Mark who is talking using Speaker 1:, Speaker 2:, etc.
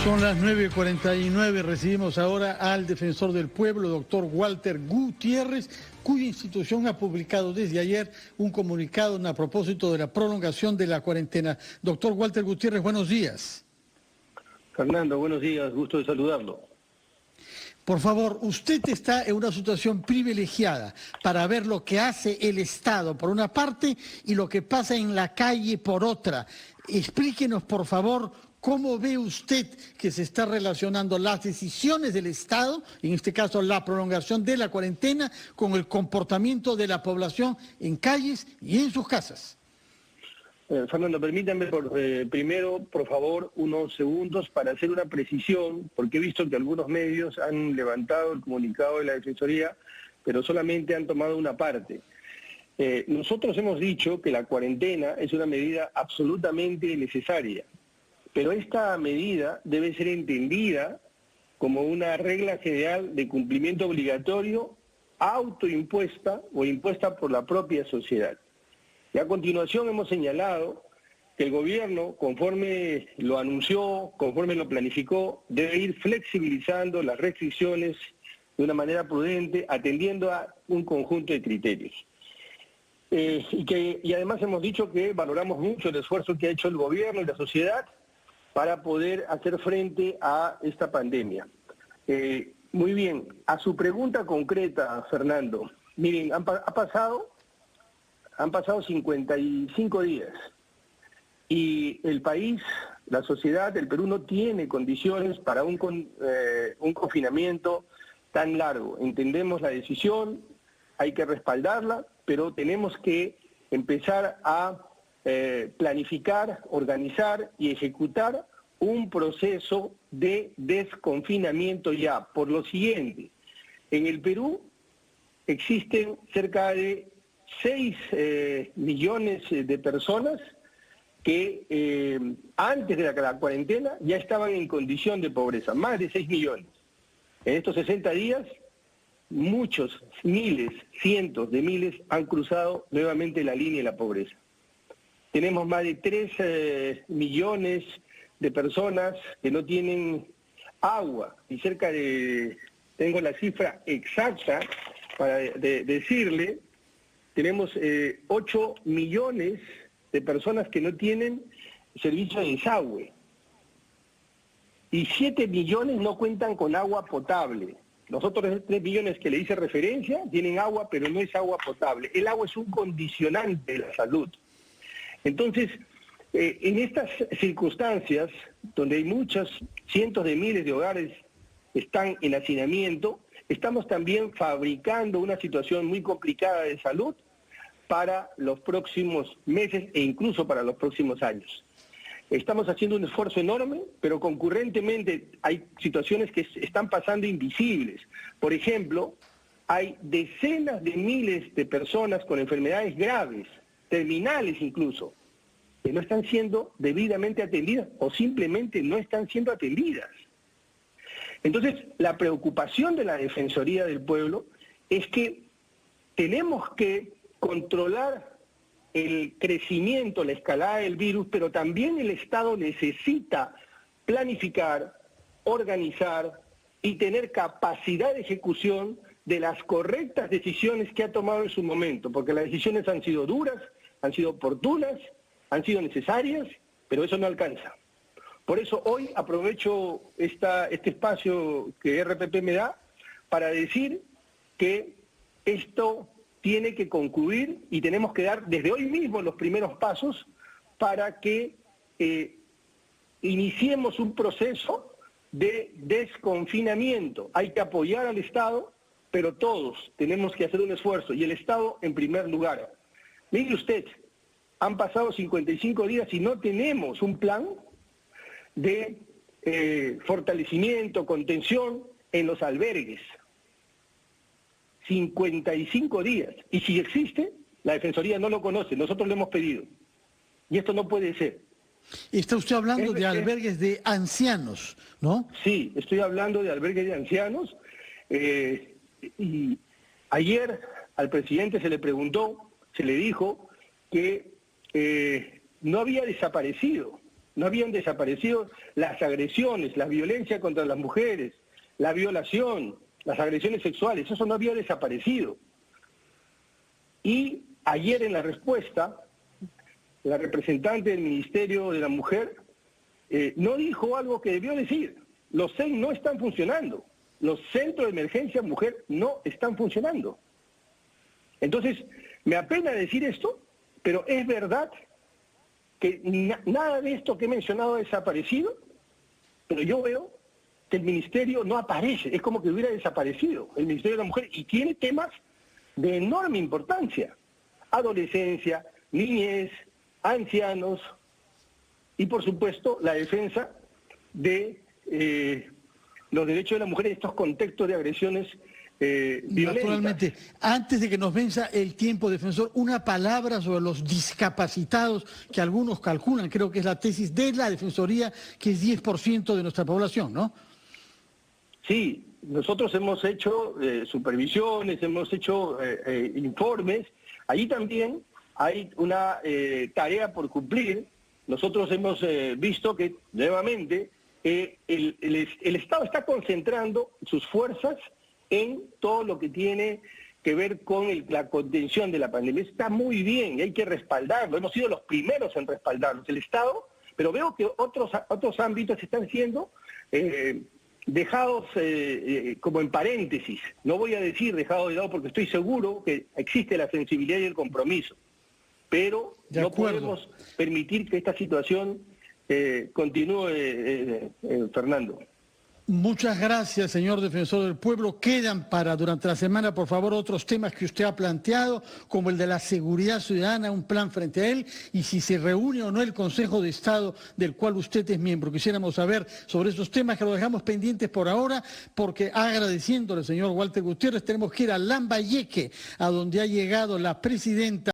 Speaker 1: Son las 9:49, recibimos ahora al defensor del pueblo, doctor Walter Gutiérrez, cuya institución ha publicado desde ayer un comunicado a propósito de la prolongación de la cuarentena. Doctor Walter Gutiérrez, buenos días.
Speaker 2: Fernando, buenos días, gusto de saludarlo.
Speaker 1: Por favor, usted está en una situación privilegiada para ver lo que hace el Estado por una parte y lo que pasa en la calle por otra. Explíquenos, por favor, cómo ve usted que se están relacionando las decisiones del Estado, en este caso la prolongación de la cuarentena, con el comportamiento de la población en calles y en sus casas.
Speaker 2: Fernando, permítame primero, por favor, unos segundos para hacer una precisión, porque he visto que algunos medios han levantado el comunicado de la Defensoría, pero solamente han tomado una parte. Nosotros hemos dicho que la cuarentena es una medida absolutamente necesaria, pero esta medida debe ser entendida como una regla general de cumplimiento obligatorio, autoimpuesta o impuesta por la propia sociedad. Y a continuación hemos señalado que el gobierno, conforme lo anunció, conforme lo planificó, debe ir flexibilizando las restricciones de una manera prudente, atendiendo a un conjunto de criterios. Y además hemos dicho que valoramos mucho el esfuerzo que ha hecho el gobierno y la sociedad para poder hacer frente a esta pandemia. Muy bien, a su pregunta concreta, Fernando, miren, han pasado 55 días y el país, la sociedad, el Perú no tiene condiciones para un confinamiento tan largo. Entendemos la decisión, hay que respaldarla, pero tenemos que empezar a planificar, organizar y ejecutar un proceso de desconfinamiento ya. Por lo siguiente, en el Perú existen cerca de 6 millones de personas que antes de la cuarentena ya estaban en condición de pobreza, más de 6 millones. En estos 60 días, muchos, miles, cientos de miles han cruzado nuevamente la línea de la pobreza. Tenemos más de 3 millones de personas que no tienen agua y cerca de, tengo la cifra exacta para decirle, tenemos 8 millones de personas que no tienen servicio de desagüe y 7 millones no cuentan con agua potable. Los otros 3 millones que le hice referencia tienen agua, pero no es agua potable. El agua es un condicionante de la salud. Entonces, en estas circunstancias, donde hay muchos cientos de miles de hogares que están en hacinamiento, estamos también fabricando una situación muy complicada de salud para los próximos meses e incluso para los próximos años. Estamos haciendo un esfuerzo enorme, pero concurrentemente hay situaciones que están pasando invisibles. Por ejemplo, hay decenas de miles de personas con enfermedades graves, terminales incluso, que no están siendo debidamente atendidas o simplemente no están siendo atendidas. Entonces, la preocupación de la Defensoría del Pueblo es que tenemos que controlar el crecimiento, la escalada del virus, pero también el Estado necesita planificar, organizar y tener capacidad de ejecución de las correctas decisiones que ha tomado en su momento, porque las decisiones han sido duras, han sido oportunas, han sido necesarias, pero eso no alcanza. Por eso hoy aprovecho este espacio que RPP me da para decir que esto tiene que concluir y tenemos que dar desde hoy mismo los primeros pasos para que iniciemos un proceso de desconfinamiento. Hay que apoyar al Estado, pero todos tenemos que hacer un esfuerzo, y el Estado en primer lugar. Mire usted, han pasado 55 días y no tenemos un plan de fortalecimiento, contención en los albergues. 55 días. Y si existe, la Defensoría no lo conoce, nosotros lo hemos pedido. Y esto no puede ser.
Speaker 1: Está usted hablando de albergues de ancianos, ¿no?
Speaker 2: Sí, estoy hablando de albergues de ancianos. Y ayer al presidente se le preguntó, se le dijo que no había desaparecido no habían desaparecido las agresiones, la violencia contra las mujeres, la violación, las agresiones sexuales, eso no había desaparecido. Y ayer en la respuesta, la representante del Ministerio de la Mujer no dijo algo que debió decir. Los CEN no están funcionando. Los centros de emergencia mujer no están funcionando. Entonces, me apena decir esto, pero es verdad que nada de esto que he mencionado ha desaparecido, pero yo veo que el Ministerio no aparece, es como que hubiera desaparecido el Ministerio de la Mujer y tiene temas de enorme importancia. Adolescencia, niñez, ancianos y por supuesto la defensa de los derechos de la mujer en estos contextos de agresiones violentas.
Speaker 1: Naturalmente, antes de que nos venza el tiempo, defensor, una palabra sobre los discapacitados que algunos calculan, creo que es la tesis de la Defensoría, que es 10% de nuestra población, ¿no?
Speaker 2: Sí, nosotros hemos hecho supervisiones, hemos hecho informes. Ahí también hay una tarea por cumplir. Nosotros hemos visto que nuevamente el Estado está concentrando sus fuerzas en todo lo que tiene que ver con la contención de la pandemia. Está muy bien y hay que respaldarlo. Hemos sido los primeros en respaldarlos, el Estado, pero veo que otros ámbitos están siendo dejados como en paréntesis. No voy a decir dejado de lado porque estoy seguro que existe la sensibilidad y el compromiso, pero no podemos permitir que esta situación continúe, Fernando.
Speaker 1: Muchas gracias, señor defensor del pueblo. Quedan para durante la semana, por favor, otros temas que usted ha planteado, como el de la seguridad ciudadana, un plan frente a él, y si se reúne o no el Consejo de Estado del cual usted es miembro. Quisiéramos saber sobre esos temas, que los dejamos pendientes por ahora, porque agradeciéndole, señor Walter Gutiérrez, tenemos que ir a Lambayeque, a donde ha llegado la presidenta